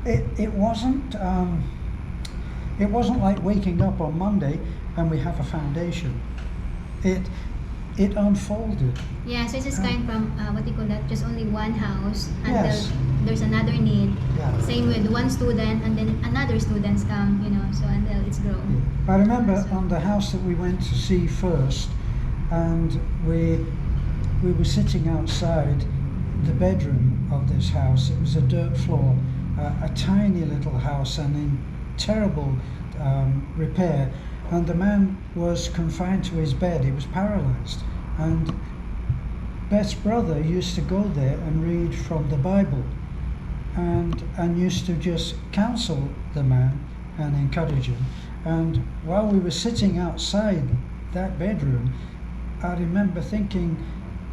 It wasn't. It wasn't like waking up on Monday and we have a foundation. It unfolded. Yeah, so it's just kind from what do you call that? Just only one house until Yes. there's another need. Yeah. Same with one student, and then another students come. So until it's grown. I remember So- on the house that we went to see first, and we were sitting outside the bedroom of this house. It was a dirt floor, a tiny little house, and in terrible repair. And the man was confined to his bed. He was paralyzed. And Beth's brother used to go there and read from the Bible, and used to just counsel the man and encourage him. And while we were sitting outside that bedroom, I remember thinking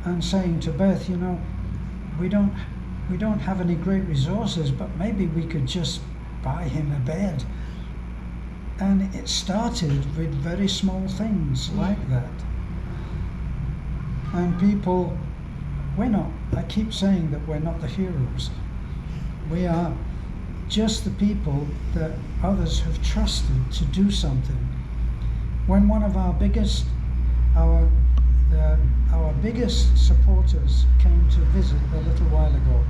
and saying to Beth, we don't have any great resources, but maybe we could just buy him a bed. And it started with very small things like that. And people, I keep saying that we're not the heroes. We are just the people that others have trusted to do something. When one of our biggest supporters came to visit a little while ago,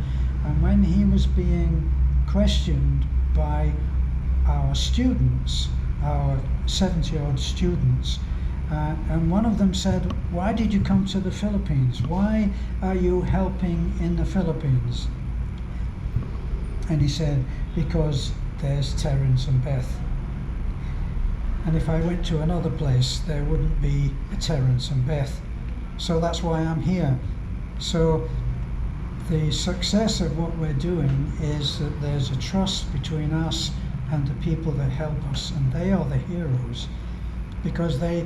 and when he was being questioned by our students, our 70-odd students, and one of them said, "Why did you come to the Philippines? Why are you helping in the Philippines?" And he said, "Because there's Terence and Beth. And if I went to another place, there wouldn't be a Terence and Beth. So that's why I'm here." So the success of what we're doing is that there's a trust between us and the people that help us, and they are the heroes, because they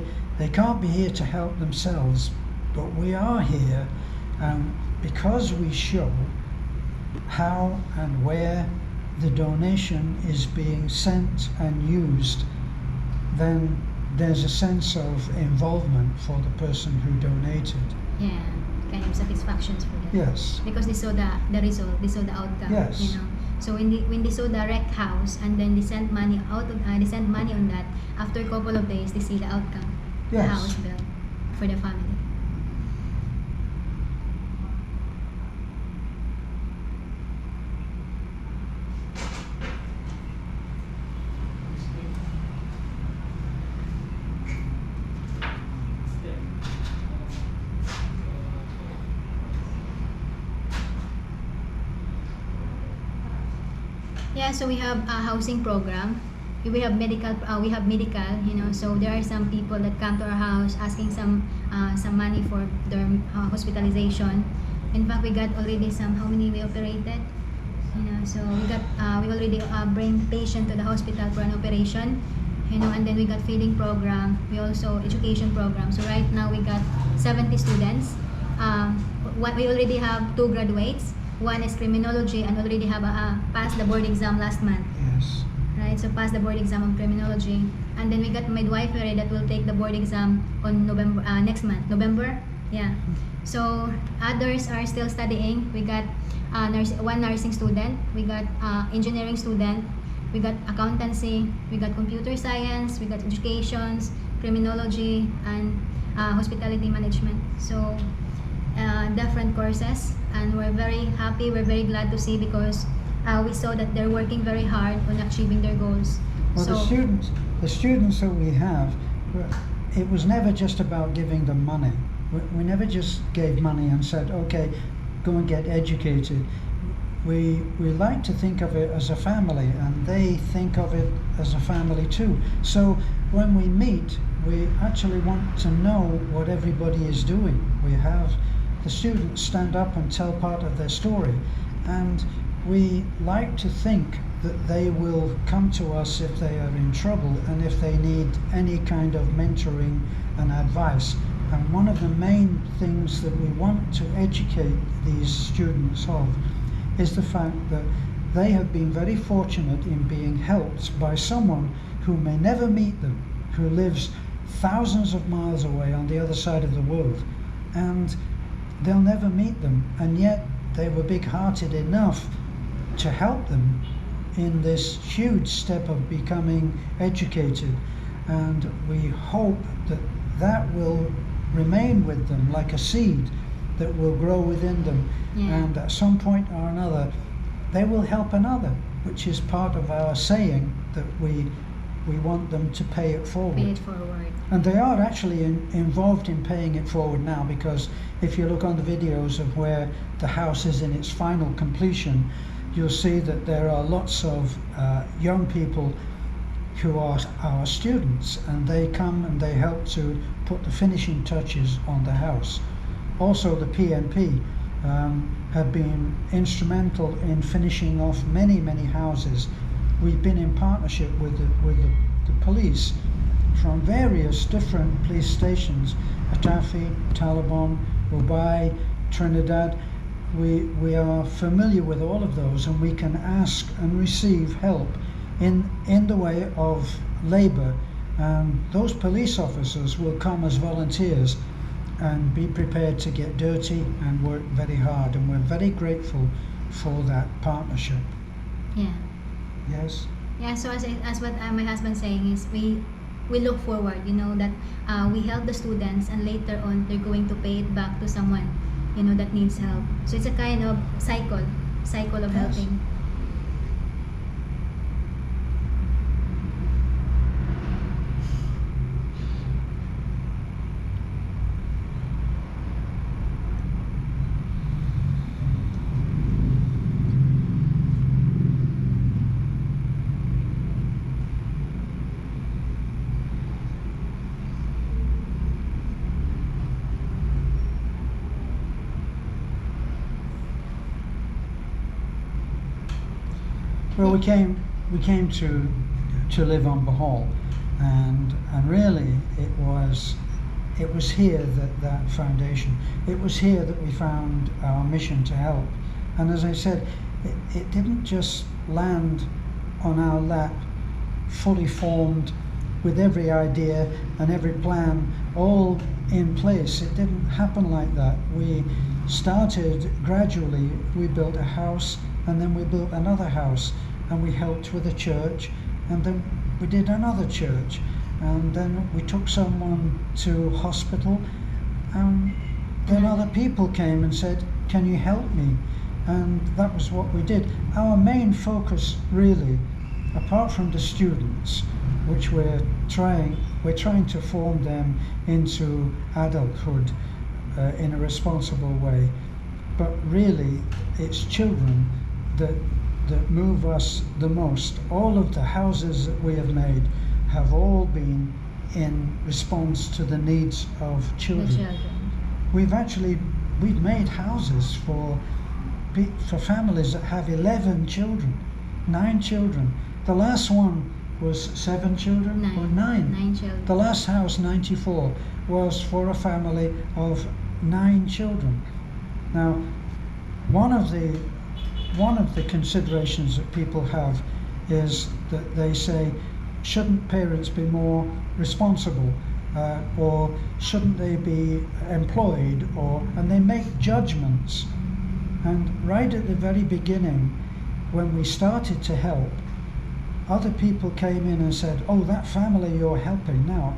can't be here to help themselves, but we are here, and because we show how and where the donation is being sent and used, then there's a sense of involvement for the person who donated. Yeah, kind of satisfactions for them. Yes. Because they saw the result, they saw the outcome. Yes. So when they saw the wreck house, and then they sent money they sent money on that. After a couple of days, they see the outcome. The Yes. house built for the family. Yeah, so we have a housing program. We have medical. So there are some people that come to our house asking some money for their hospitalization. In fact, we got already how many we operated. So we already bring patient to the hospital for an operation. And then we got feeding program. We also education program. So right now we got 70 students. We already have 2 graduates. One is criminology, and already have passed the board exam last month. Yes. Right, so passed the board exam of criminology, and then we got midwifery that will take the board exam on next month, November. Yeah. So others are still studying. We got one nursing student. We got engineering student. We got accountancy. We got computer science. We got educations, criminology, and hospitality management. So different courses, and we're very happy. We're very glad to see, because we saw that they're working very hard on achieving their goals. Well, So the students that we have, it was never just about giving them money. We never just gave money and said, "Okay, go and get educated." We like to think of it as a family, and they think of it as a family too. So when we meet, we actually want to know what everybody is doing. We have the students stand up and tell part of their story, and we like to think that they will come to us if they are in trouble and if they need any kind of mentoring and advice. And one of the main things that we want to educate these students of is the fact that they have been very fortunate in being helped by someone who may never meet them, who lives thousands of miles away on the other side of the world, and they'll never meet them, and yet they were big-hearted enough to help them in this huge step of becoming educated, and we hope that that will remain with them like a seed that will grow within them, and at some point or another they will help another, which is part of our saying that we want them to pay it forward. Pay it forward. And they are actually involved in paying it forward now, because if you look on the videos of where the house is in its final completion, you'll see that there are lots of young people who are our students, and they come and they help to put the finishing touches on the house. Also, the PNP have been instrumental in finishing off many houses. We've been in partnership with the police from various different police stations, Atafi, Taliban, Mumbai, Trinidad. We are familiar with all of those, and we can ask and receive help in the way of labour. Those police officers will come as volunteers and be prepared to get dirty and work very hard, and we're very grateful for that partnership. Yeah. Yes? Yeah, so as what my husband's saying is, we look forward, that we help the students, and later on they're going to pay it back to someone, that needs help. So it's a kind of cycle of Yes. helping. Well, we came to live on Bohol, and really it was here that foundation. It was here that we found our mission to help. And as I said, it didn't just land on our lap, fully formed, with every idea and every plan all in place. It didn't happen like that. We started gradually. We built a house, and then we built another house, and we helped with a church, and then we did another church, and then we took someone to hospital, and then other people came and said, "Can you help me?" And that was what we did. Our main focus, really, apart from the students, which we're trying to form them into adulthood in a responsible way, but really it's children that move us the most. All of the houses that we have made have all been in response to the needs of children. The children. We've made houses for families that have 11 children, 9 children. The last one was 7 children, or 9. 9 children. The last house, 94, was for a family of 9 children. Now, one of the considerations that people have is that they say, shouldn't parents be more responsible, or shouldn't they be employed, and they make judgments. And right at the very beginning, when we started to help, other people came in and said, "Oh, that family you're helping now,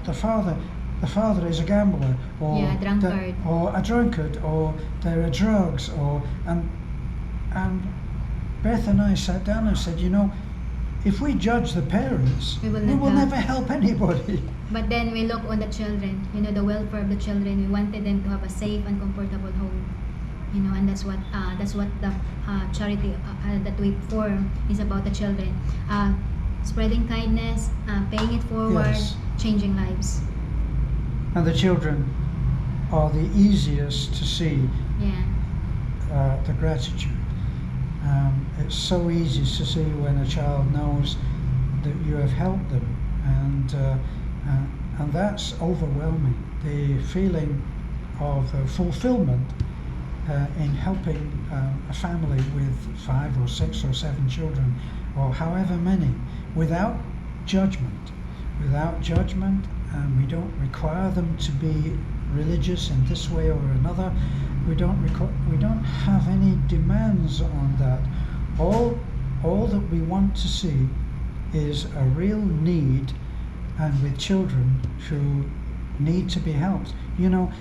the father is a gambler, or a drunkard, or a drunkard, or they're a drugs, and Beth and I sat down and said, if we judge the parents, we will never help anybody." But then we look on the children, the welfare of the children. We wanted them to have a safe and comfortable home, and that's what the charity that we form is about, the children. Spreading kindness, paying it forward, Yes. changing lives. And the children are the easiest to see the gratitude. It's so easy to see when a child knows that you have helped them, and that's overwhelming. The feeling of fulfillment in helping a family with 5 or 6 or 7 children, or however many, without judgment, and we don't require them to be religious in this way or another. We don't have any demands on that. All all that we want to see is a real need, and with children who need to be helped. You know,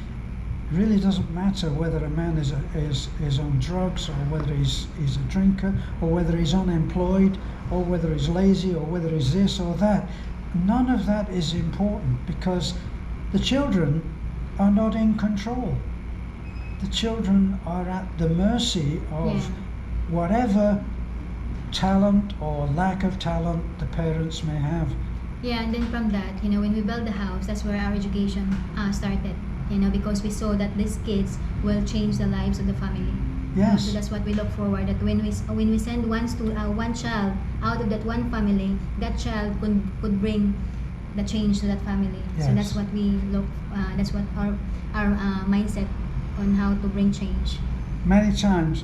it really doesn't matter whether a man is on drugs, or whether he's a drinker, or whether he's unemployed, or whether he's lazy, or whether he's this or that. None of that is important, because the children are not in control. The children are at the mercy of whatever talent or lack of talent the parents may have. Yeah, and then from that, you know, when we build the house, that's where our education started. You know, because we saw that these kids will change the lives of the family. Yes. So that's what we look forward. That when we send one child out of that one family, that child could bring the change to that family. Yes. So that's what we look. That's what our mindset on how to bring change. Many times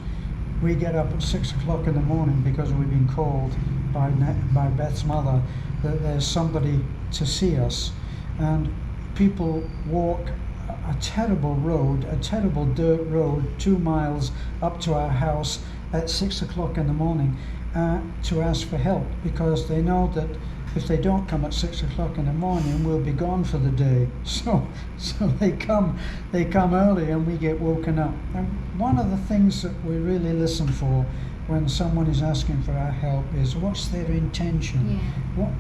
we get up at 6 o'clock in the morning because we've been called by Beth's mother that there's somebody to see us, and people walk a terrible road, a terrible dirt road, 2 miles up to our house at 6 o'clock in the morning to ask for help, because they know that if they don't come at 6 o'clock in the morning, we'll be gone for the day. So they come early, and we get woken up. And one of the things that we really listen for when someone is asking for our help is, what's their intention?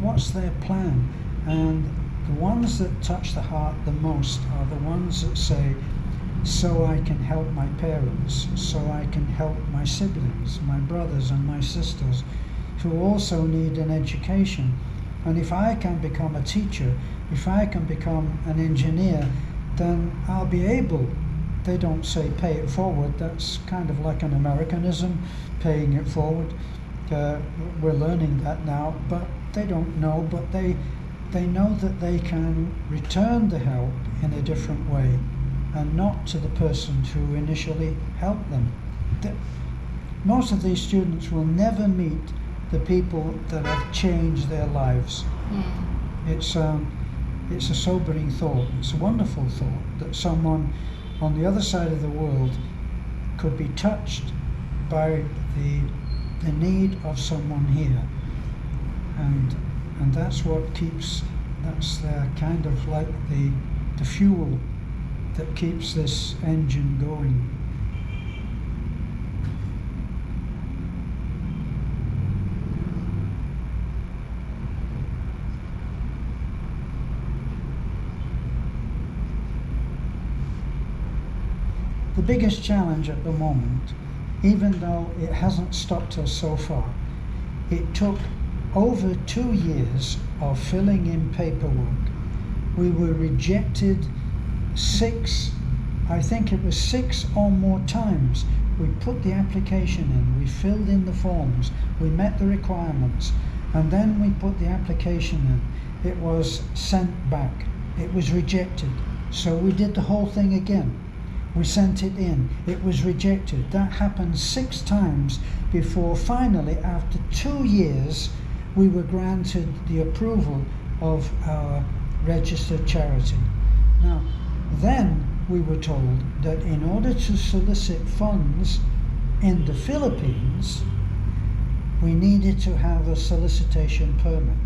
What's their plan? And the ones that touch the heart the most are the ones that say, so I can help my parents, so I can help my siblings, my brothers and my sisters, who also need an education. And if I can become a teacher, if I can become an engineer, then I'll be able. They don't say pay it forward. That's kind of like an Americanism, paying it forward. We're learning that now, but they don't know, but they know that they can return the help in a different way, and not to the person who initially helped them. Most of these students will never meet the people that have changed their lives. It's a sobering thought. It's a wonderful thought that someone on the other side of the world could be touched by the need of someone here, and that's what keeps, that's the kind of like the fuel that keeps this engine going. The biggest challenge at the moment, even though it hasn't stopped us so far, it took over 2 years of filling in paperwork. We were rejected 6 or more times. We put the application in, we filled in the forms, we met the requirements, and then we put the application in. It was sent back. It was rejected. So we did the whole thing again. We sent it in. It was rejected. That happened 6 times before finally, after 2 years, we were granted the approval of our registered charity. Now, then we were told that in order to solicit funds in the Philippines, we needed to have a solicitation permit.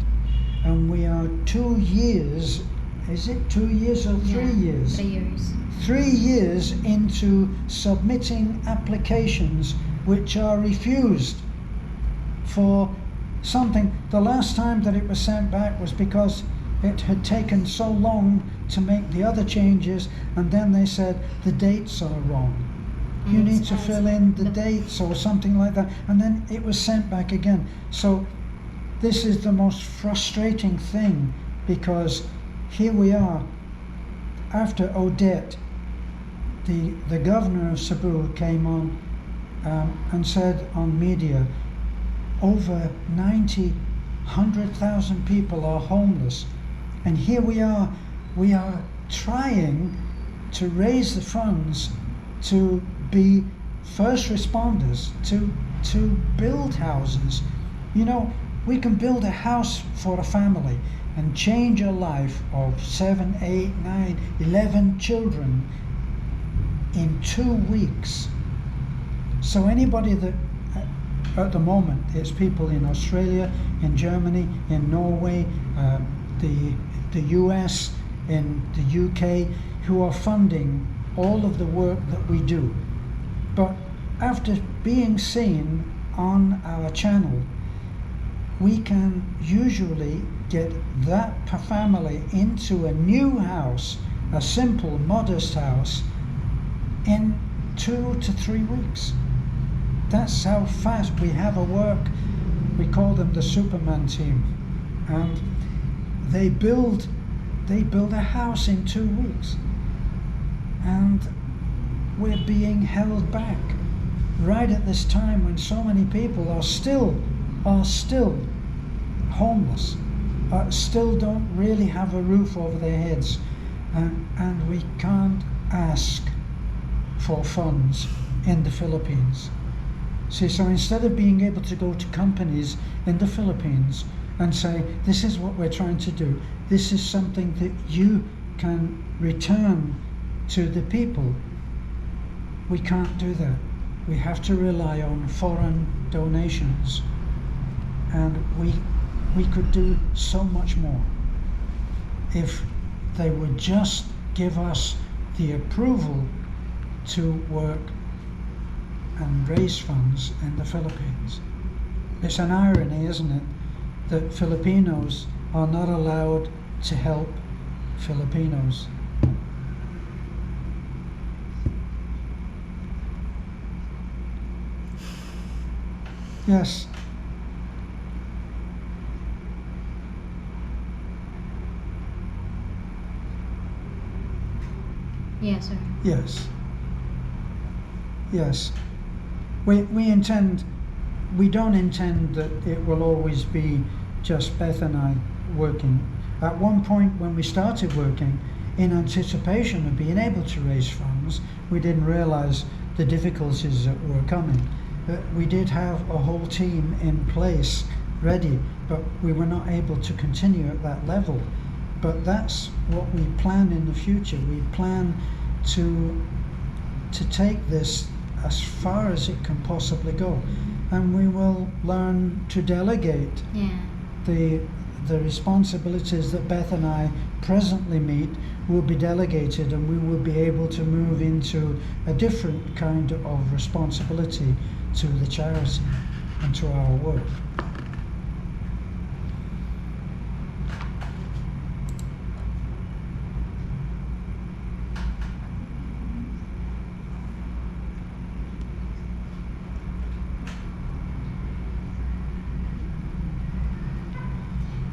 And we are 2 years, is it 2 years or 3 years? 3 years. 3 years into submitting applications which are refused for something. The last time that it was sent back was because it had taken so long to make the other changes, and then they said the dates are wrong. You need to fill in the dates or something like that, and then it was sent back again. So this is the most frustrating thing, because here we are after Odette. The governor of Cebu came on and said on media, over 100,000 people are homeless. And here we are trying to raise the funds to be first responders, to build houses. You know, we can build a house for a family and change a life of 7, 8, 9, 11 children in 2 weeks. So anybody that at the moment, it's people in Australia, in Germany, in Norway, the US, in the UK, who are funding all of the work that we do. But after being seen on our channel, we can usually get that family into a new house, a simple, modest house, in 2 to 3 weeks. That's how fast we have a work. We call them the Superman team, and they build a house in 2 weeks, and we're being held back right at this time when so many people are still homeless, still don't really have a roof over their heads, and we can't ask for funds in the Philippines. See, so instead of being able to go to companies in the Philippines and say, this is what we're trying to do, this is something that you can return to the people, we can't do that. We have to rely on foreign donations, and we could do so much more if they would just give us the approval to work and raise funds in the Philippines. It's an irony, isn't it, that Filipinos are not allowed to help Filipinos. Yes. Yes, sir. Yes. Yes. We don't intend that it will always be just Beth and I working. At one point when we started working, in anticipation of being able to raise funds, we didn't realize the difficulties that were coming. We did have a whole team in place ready, but we were not able to continue at that level. But that's what we plan in the future. We plan to take this as far as it can possibly go, and we will learn to delegate the responsibilities that Beth and I presently meet will be delegated, and we will be able to move into a different kind of responsibility to the charity and to our work.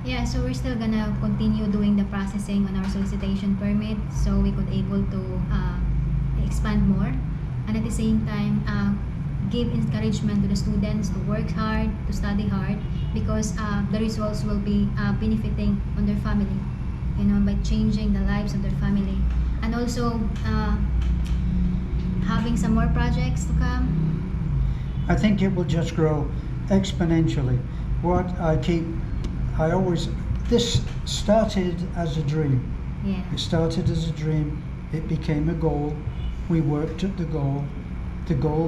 Yeah, so we're still gonna continue doing the processing on our solicitation permit, so we could able to expand more, and at the same time give encouragement to the students to work hard, to study hard, because the results will be benefiting on their family, by changing the lives of their family, and also having some more projects to come. I think it will just grow exponentially. This started as a dream. Yeah. It started as a dream, it became a goal, we worked at the goal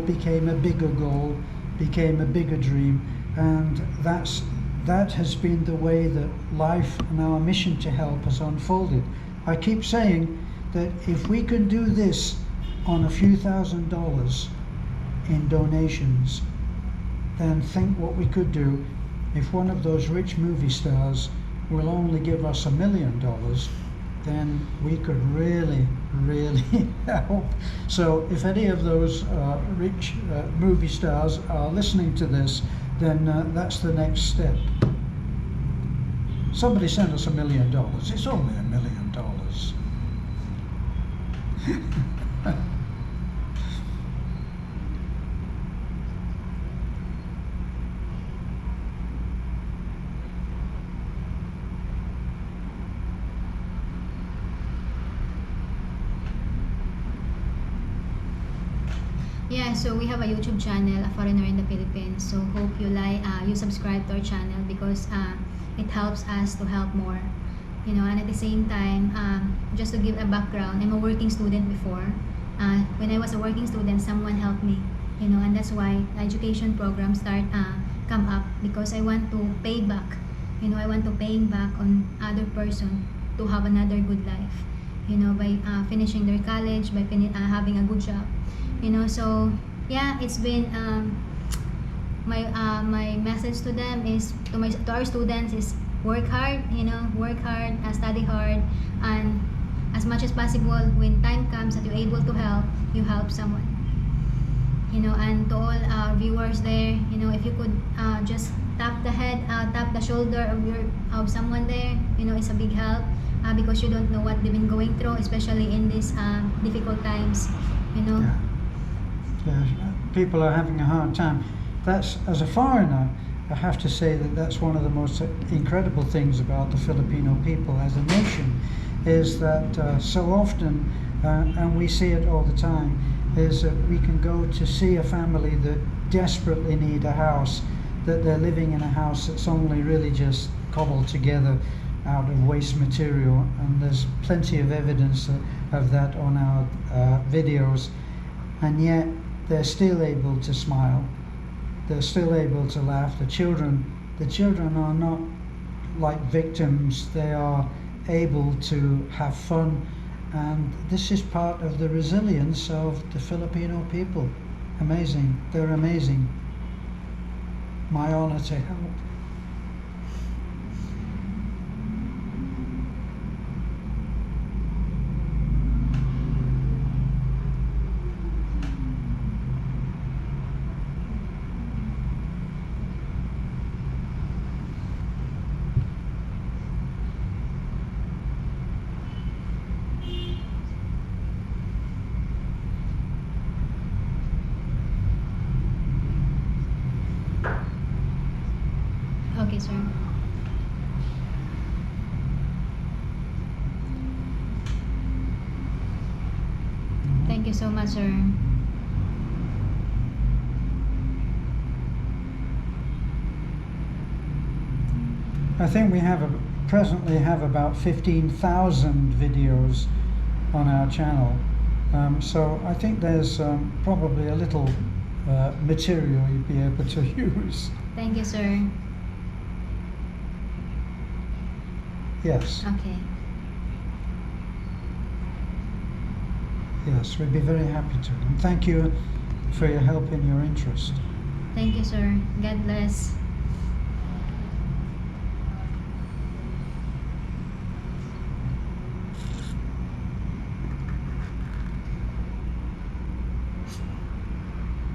became a bigger goal, became a bigger dream, and that has been the way that life and our mission to help has unfolded. I keep saying that if we can do this on a few $1,000s in donations, then think what we could do if one of those rich movie stars will only give us $1 million, then we could really, really help. So if any of those rich movie stars are listening to this, then that's the next step. Somebody send us $1 million. It's only $1 million. Yeah, so we have a YouTube channel, A Foreigner in the Philippines. So hope you you subscribe to our channel, because it helps us to help more. And at the same time, just to give a background, I'm a working student before. When I was a working student, someone helped me. And that's why education programs come up, because I want to pay back. I want to pay back on other person to have another good life. By finishing their college, by having a good job. So yeah, it's been my message to them is to our students is work hard. Work hard, study hard, and as much as possible, when time comes that you're able to help, you help someone. And to all our viewers there, if you could just tap the shoulder of someone there, it's a big help, because you don't know what they've been going through, especially in these difficult times. Yeah. Yeah, people are having a hard time. That's, as a foreigner, I have to say that that's one of the most incredible things about the Filipino people as a nation, is that so often, and we see it all the time, is that we can go to see a family that desperately need a house, that they're living in a house that's only really just cobbled together out of waste material, and there's plenty of evidence of that on our videos, and yet they're still able to smile, they're still able to laugh. The children are not like victims, they are able to have fun, and this is part of the resilience of the Filipino people. Amazing, they're amazing. My honor to help. Okay, sir. Thank you so much, sir. I think we presently have about 15,000 videos on our channel. So I think there's probably a little material you'd be able to use. Thank you, sir. Yes, Okay. yes, we'd be very happy to. And thank you for your help and your interest. Thank you, sir. God bless.